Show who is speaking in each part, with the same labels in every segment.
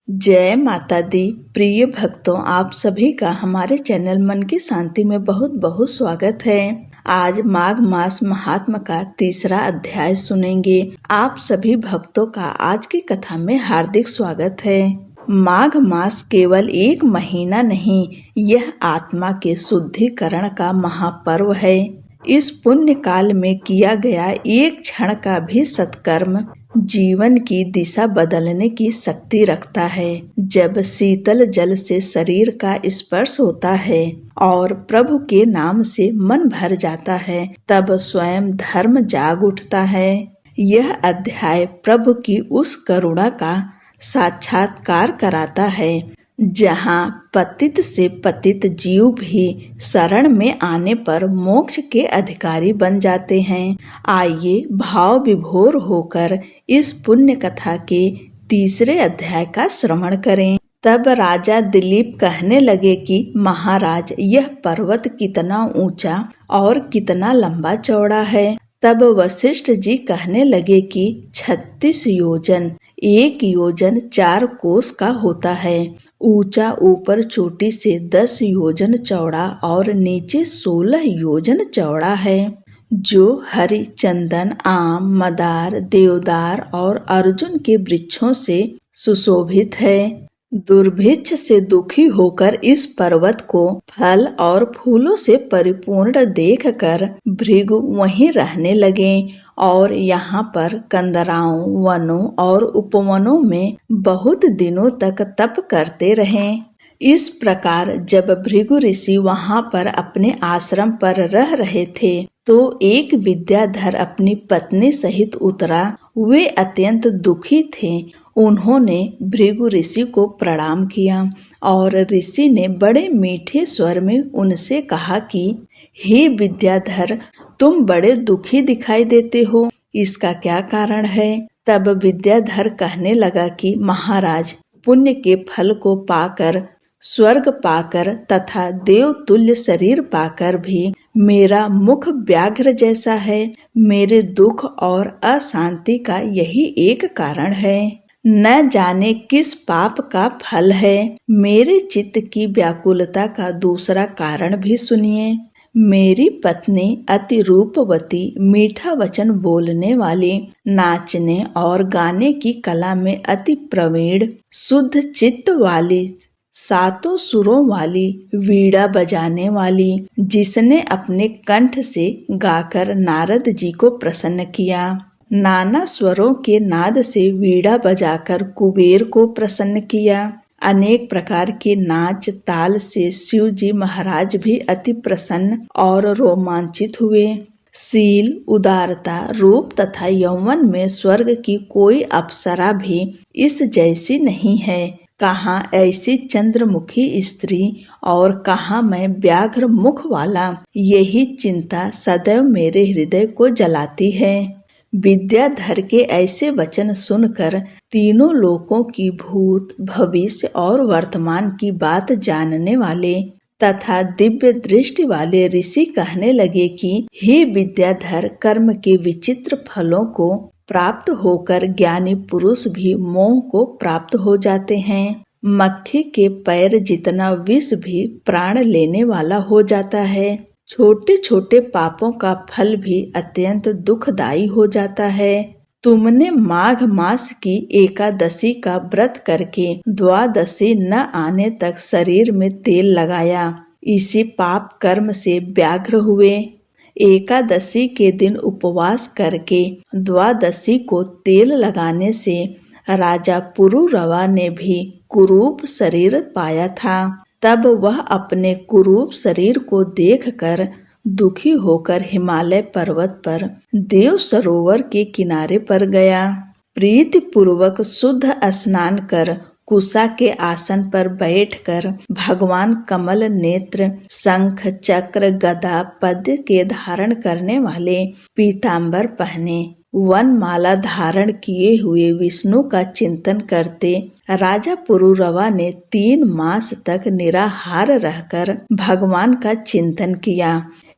Speaker 1: जय माता दी। प्रिय भक्तों, आप सभी का हमारे चैनल मन की शांति में बहुत बहुत स्वागत है। आज माघ मास महात्म का तीसरा अध्याय सुनेंगे। आप सभी भक्तों का आज की कथा में हार्दिक स्वागत है। माघ मास केवल एक महीना नहीं, यह आत्मा के शुद्धिकरण का महापर्व है। इस पुण्य काल में किया गया एक क्षण का भी सत्कर्म जीवन की दिशा बदलने की शक्ति रखता है। जब शीतल जल से शरीर का स्पर्श होता है और प्रभु के नाम से मन भर जाता है, तब स्वयं धर्म जाग उठता है। यह अध्याय प्रभु की उस करुणा का साक्षात्कार कराता है, जहाँ पतित से पतित जीव भी शरण में आने पर मोक्ष के अधिकारी बन जाते हैं। आइए भाव विभोर होकर इस पुण्य कथा के तीसरे अध्याय का श्रवण करें। तब राजा दिलीप कहने लगे कि महाराज, यह पर्वत कितना ऊंचा और कितना लंबा चौड़ा है। तब वशिष्ठ जी कहने लगे कि 36 योजन, 1 योजन 4 कोस का होता है। ऊंचा ऊपर चोटी से 10 योजन चौड़ा और नीचे 16 योजन चौड़ा है, जो हरि, चंदन, आम, मदार, देवदार और अर्जुन के वृक्षों से सुशोभित है। दुर्भिक्ष से दुखी होकर इस पर्वत को फल और फूलों से परिपूर्ण देखकर भृगु वहीं रहने लगे और यहाँ पर कंदराओं, वनों और उपवनों में बहुत दिनों तक तप करते रहे। इस प्रकार जब भृगु ऋषि वहाँ पर अपने आश्रम पर रह रहे थे, तो एक विद्याधर अपनी पत्नी सहित उतरा। वे अत्यंत दुखी थे। उन्होंने भृगु ऋषि को प्रणाम किया और ऋषि ने बड़े मीठे स्वर में उनसे कहा कि हे विद्याधर, तुम बड़े दुखी दिखाई देते हो, इसका क्या कारण है? तब विद्याधर कहने लगा कि महाराज, पुण्य के फल को पाकर, स्वर्ग पाकर तथा देवतुल्य शरीर पाकर भी मेरा मुख व्याघ्र जैसा है। मेरे दुख और अशांति का यही एक कारण है। न जाने किस पाप का फल है। मेरे चित्त की व्याकुलता का दूसरा कारण भी सुनिए। मेरी पत्नी अति रूपवती, मीठा वचन बोलने वाली, नाचने और गाने की कला में अति प्रवीण, शुद्ध चित्त वाली, 7 सुरों वाली, वीणा बजाने वाली, जिसने अपने कंठ से गाकर नारद जी को प्रसन्न किया, नाना स्वरों के नाद से वीणा बजाकर कुबेर को प्रसन्न किया, अनेक प्रकार के नाच ताल से शिव जी महाराज भी अति प्रसन्न और रोमांचित हुए। शील, उदारता, रूप तथा यौवन में स्वर्ग की कोई अप्सरा भी इस जैसी नहीं है। कहाँ ऐसी चंद्रमुखी स्त्री और कहाँ मैं व्याघ्र मुख वाला, यही चिंता सदैव मेरे हृदय को जलाती है। विद्याधर के ऐसे वचन सुनकर तीनों लोकों की भूत, भविष्य और वर्तमान की बात जानने वाले तथा दिव्य दृष्टि वाले ऋषि कहने लगे कि हे विद्याधर, कर्म के विचित्र फलों को प्राप्त होकर ज्ञानी पुरुष भी मोह को प्राप्त हो जाते हैं। मक्खी के पैर जितना विष भी प्राण लेने वाला हो जाता है। छोटे छोटे पापों का फल भी अत्यंत दुखदायी हो जाता है। तुमने माघ मास की एकादशी का व्रत करके द्वादशी न आने तक शरीर में तेल लगाया, इसी पाप कर्म से व्याघ्र हुए। एकादशी के दिन उपवास करके द्वादशी को तेल लगाने से राजा पुरुरवा ने भी कुरूप शरीर पाया था। तब वह अपने कुरूप शरीर को देखकर दुखी होकर हिमालय पर्वत पर देव सरोवर के किनारे पर गया। प्रीति पूर्वक शुद्ध स्नान कर कुशा के आसन पर बैठकर भगवान कमल नेत्र, शंख, चक्र, गदा, पद्म के धारण करने वाले, पीतांबर पहने, वन माला धारण किए हुए विष्णु का चिंतन करते राजा पुरुरवा ने 3 मास तक निराहार रहकर भगवान का चिंतन किया।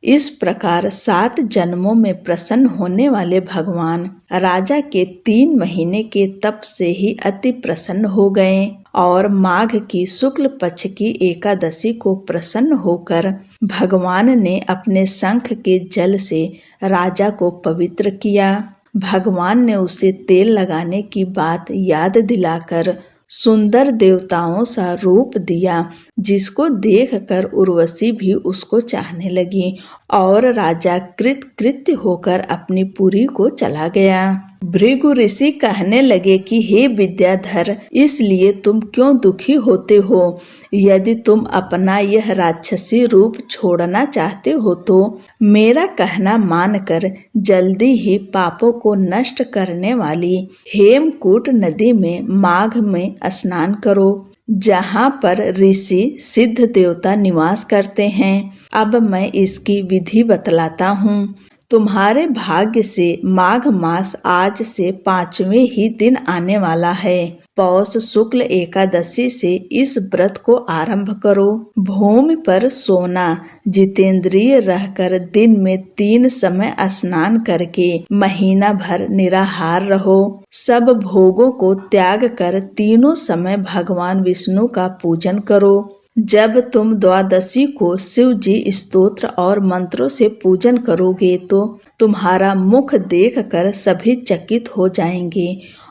Speaker 1: इस प्रकार 7 जन्मों में प्रसन्न होने वाले भगवान राजा के 3 महीने के तप से ही अति प्रसन्न हो गए और माघ की शुक्ल पक्ष की एकादशी को प्रसन्न होकर भगवान ने अपने शंख के जल से राजा को पवित्र किया। भगवान ने उसे तेल लगाने की बात याद दिलाकर सुंदर देवताओं सा रूप दिया, जिसको देखकर उर्वशी भी उसको चाहने लगी और राजा कृतकृत्य होकर अपनी पुरी को चला गया। भृगु ऋषि कहने लगे कि हे विद्याधर, इसलिए तुम क्यों दुखी होते हो? यदि तुम अपना यह राक्षसी रूप छोड़ना चाहते हो तो मेरा कहना मानकर जल्दी ही पापों को नष्ट करने वाली हेमकूट नदी में माघ में स्नान करो, जहाँ पर ऋषि सिद्ध देवता निवास करते हैं। अब मैं इसकी विधि बतलाता हूँ। तुम्हारे भाग्य से माघ मास आज से 5वें ही दिन आने वाला है। पौष शुक्ल एकादशी से इस व्रत को आरंभ करो। भूमि पर सोना, जितेंद्रिय रहकर दिन में 3 समय स्नान करके महीना भर निराहार रहो। सब भोगों को त्याग कर तीनों समय भगवान विष्णु का पूजन करो। जब तुम द्वादशी को शिव जी स्तोत्र और मंत्रों से पूजन करोगे तो तुम्हारा मुख देखकर सभी चकित हो जाएंगे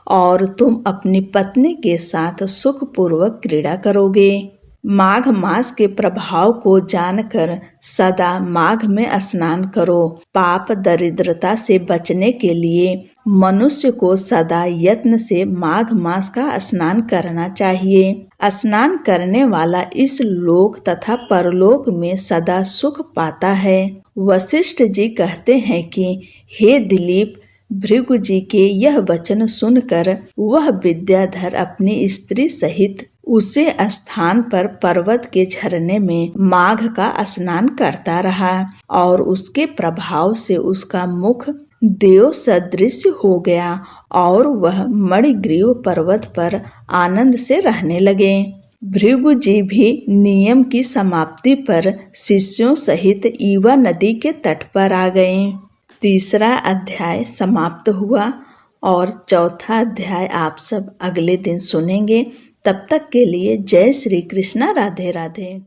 Speaker 1: और तुम अपनी पत्नी के साथ सुखपूर्वक क्रीड़ा करोगे। माघ मास के प्रभाव को जानकर सदा माघ में स्नान करो। पाप दरिद्रता से बचने के लिए मनुष्य को सदा यत्न से माघ मास का स्नान करना चाहिए। स्नान करने वाला इस लोक तथा परलोक में सदा सुख पाता है। वशिष्ठ जी कहते हैं कि हे दिलीप, भृगु जी के यह वचन सुनकर वह विद्याधर अपनी स्त्री सहित उसी स्थान पर पर्वत के झरने में माघ का स्नान करता रहा और उसके प्रभाव से उसका मुख देव सदृश हो गया और वह मणिग्रीव पर्वत पर आनंद से रहने लगे। भृगु जी भी नियम की समाप्ति पर शिष्यों सहित ईवा नदी के तट पर आ गए। 3रा अध्याय समाप्त हुआ और 4था अध्याय आप सब अगले दिन सुनेंगे। तब तक के लिए जय श्री कृष्णा, राधे राधे।